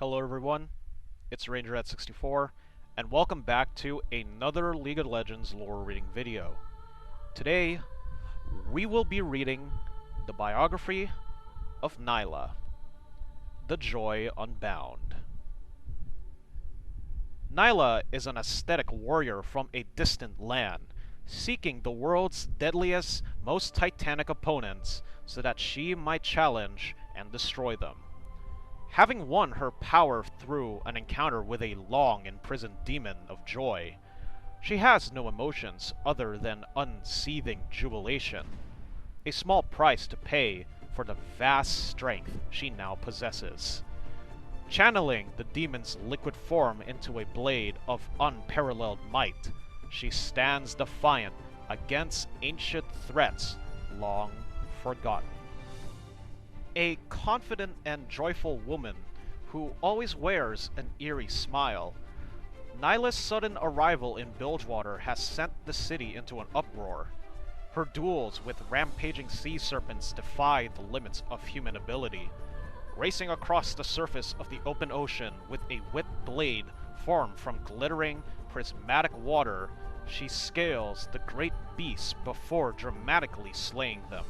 Hello everyone, it's Ranger at 64, and welcome back to another League of Legends lore reading video. Today, we will be reading the biography of Nilah, The Joy Unbound. Nilah is an ascetic warrior from a distant land, seeking the world's deadliest, most titanic opponents so that she might challenge and destroy them. Having won her power through an encounter with a long-imprisoned demon of joy, she has no emotions other than unseething jubilation, a small price to pay for the vast strength she now possesses. Channeling the demon's liquid form into a blade of unparalleled might, she stands defiant against ancient threats long forgotten. A confident and joyful woman who always wears an eerie smile, Nilah's sudden arrival in Bildgewater has sent the city into an uproar. Her duels with rampaging sea serpents defy the limits of human ability. Racing across the surface of the open ocean with a whipped blade formed from glittering, prismatic water, she scales the great beasts before dramatically slaying them,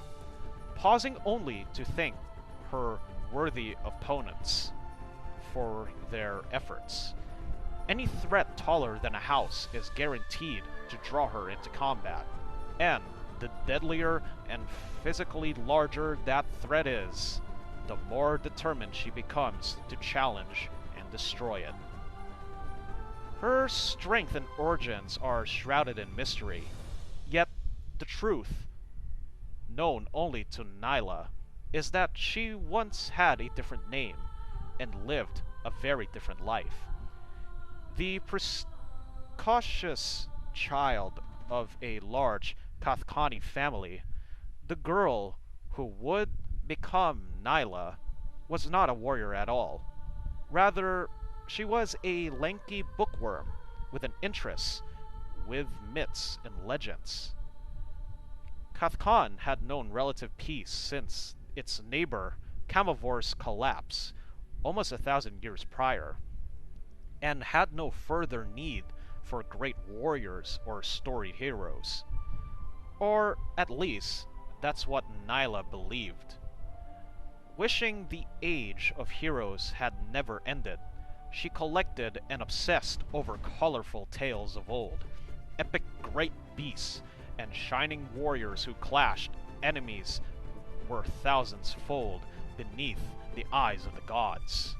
pausing only to thank her worthy opponents for their efforts. Any threat taller than a house is guaranteed to draw her into combat, and the deadlier and physically larger that threat is, the more determined she becomes to challenge and destroy it. Her strength and origins are shrouded in mystery, yet the truth, known only to Nilah, is that she once had a different name and lived a very different life. The precocious child of a large Kathkani family, the girl who would become Nilah was not a warrior at all. Rather, she was a lanky bookworm with an interest with myths and legends. Kathkan had known relative peace since its neighbor Camovor's collapse almost 1,000 years prior, and had no further need for great warriors or storied heroes. Or at least, that's what Nilah believed. Wishing the age of heroes had never ended, she collected and obsessed over colorful tales of old, epic great beasts, and shining warriors who clashed enemies were thousands fold beneath the eyes of the gods.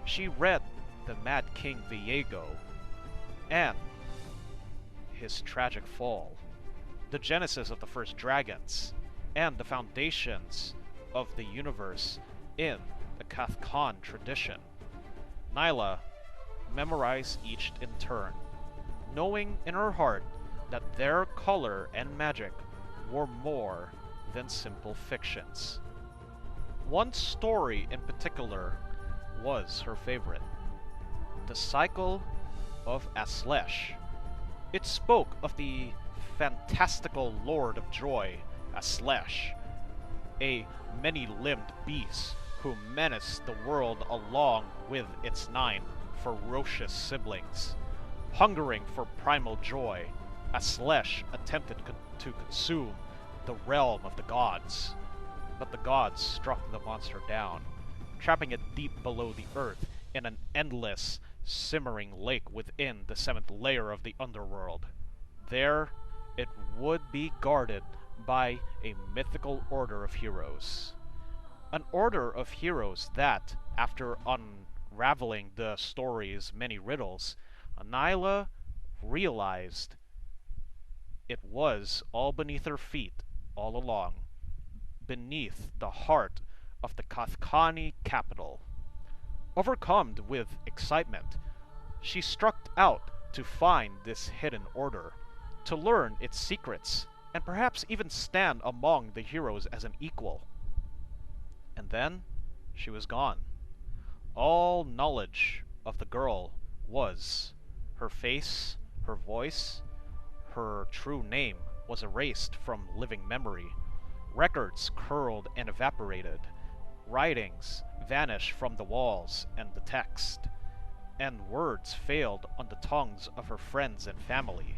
She read the Mad King Viego and his tragic fall, the genesis of the first dragons, and the foundations of the universe in the Kathkan tradition. Nilah memorized each in turn, knowing in her heart that their color and magic were more than simple fictions. One story in particular was her favorite, The Cycle of Aslesh. It spoke of the fantastical Lord of Joy, Aslesh, a many-limbed beast who menaced the world along with its 9 ferocious siblings. Hungering for primal joy, Aslesh attempted to consume the realm of the gods, but the gods struck the monster down, trapping it deep below the earth in an endless, simmering lake within the 7th layer of the underworld. There, it would be guarded by a mythical order of heroes. An order of heroes that, after unraveling the story's many riddles, Nilah realized it was all beneath her feet all along, beneath the heart of the Kathkani capital. Overcome with excitement, she struck out to find this hidden order, to learn its secrets, and perhaps even stand among the heroes as an equal. And then, she was gone. All knowledge of the girl was her face, her voice, her true name was erased from living memory. Records curled and evaporated. Writings vanished from the walls and the text, and words failed on the tongues of her friends and family.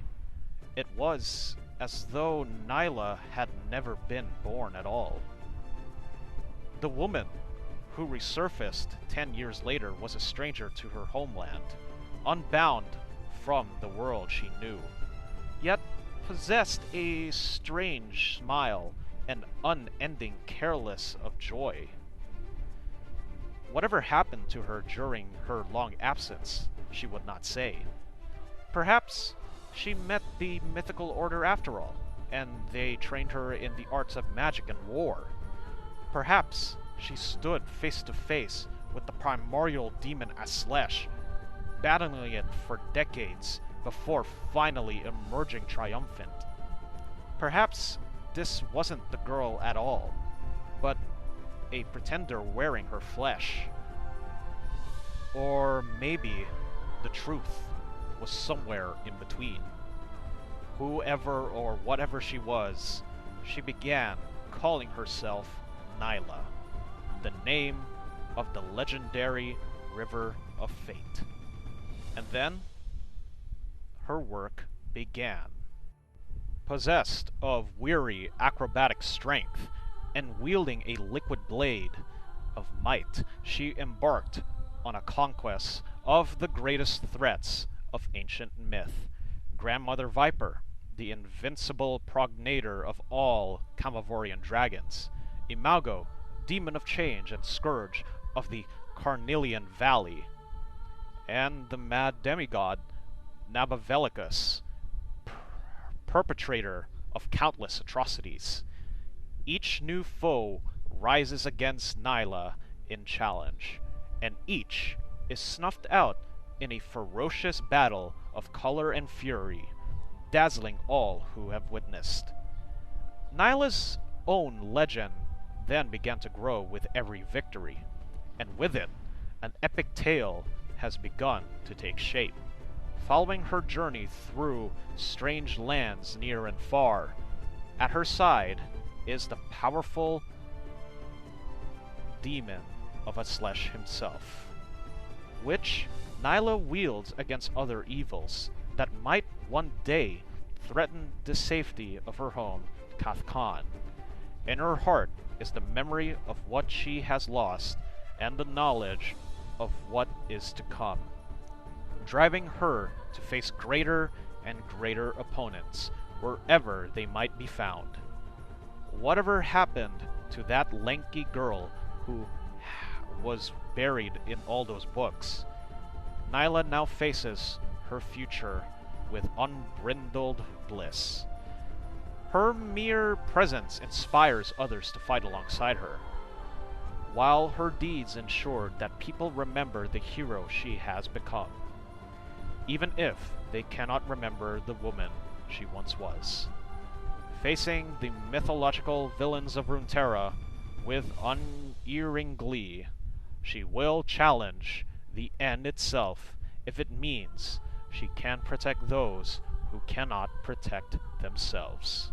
It was as though Nilah had never been born at all. The woman who resurfaced 10 years later was a stranger to her homeland, unbound from the world she knew, yet possessed a strange smile and unending careless of joy. Whatever happened to her during her long absence, she would not say. Perhaps she met the mythical order after all, and they trained her in the arts of magic and war. Perhaps she stood face to face with the primordial demon Aslesh, battling it for decades before finally emerging triumphant. Perhaps this wasn't the girl at all, but a pretender wearing her flesh. Or maybe the truth was somewhere in between. Whoever or whatever she was, she began calling herself Nilah, the name of the legendary River of Fate. And then, her work began. Possessed of weary acrobatic strength, and wielding a liquid blade of might, she embarked on a conquest of the greatest threats of ancient myth. Grandmother Viper, the invincible progenitor of all Camavorian dragons. Imago, demon of change and scourge of the Carnelian Valley. And the mad demigod, Nabavelicus, perpetrator of countless atrocities. Each new foe rises against Nilah in challenge, and each is snuffed out in a ferocious battle of color and fury, dazzling all who have witnessed. Nilah's own legend then began to grow with every victory, and with it, an epic tale has begun to take shape. Following her journey through strange lands near and far, at her side is the powerful demon of Aslesh himself, which Nilah wields against other evils that might one day threaten the safety of her home, Cathcon. In her heart is the memory of what she has lost and the knowledge of what is to come, driving her to face greater and greater opponents wherever they might be found. Whatever happened to that lanky girl who was buried in all those books, Nilah now faces her future with unbridled bliss. Her mere presence inspires others to fight alongside her, while her deeds ensured that people remember the hero she has become, even if they cannot remember the woman she once was. Facing the mythological villains of Runeterra with unerring glee, she will challenge the end itself if it means she can protect those who cannot protect themselves.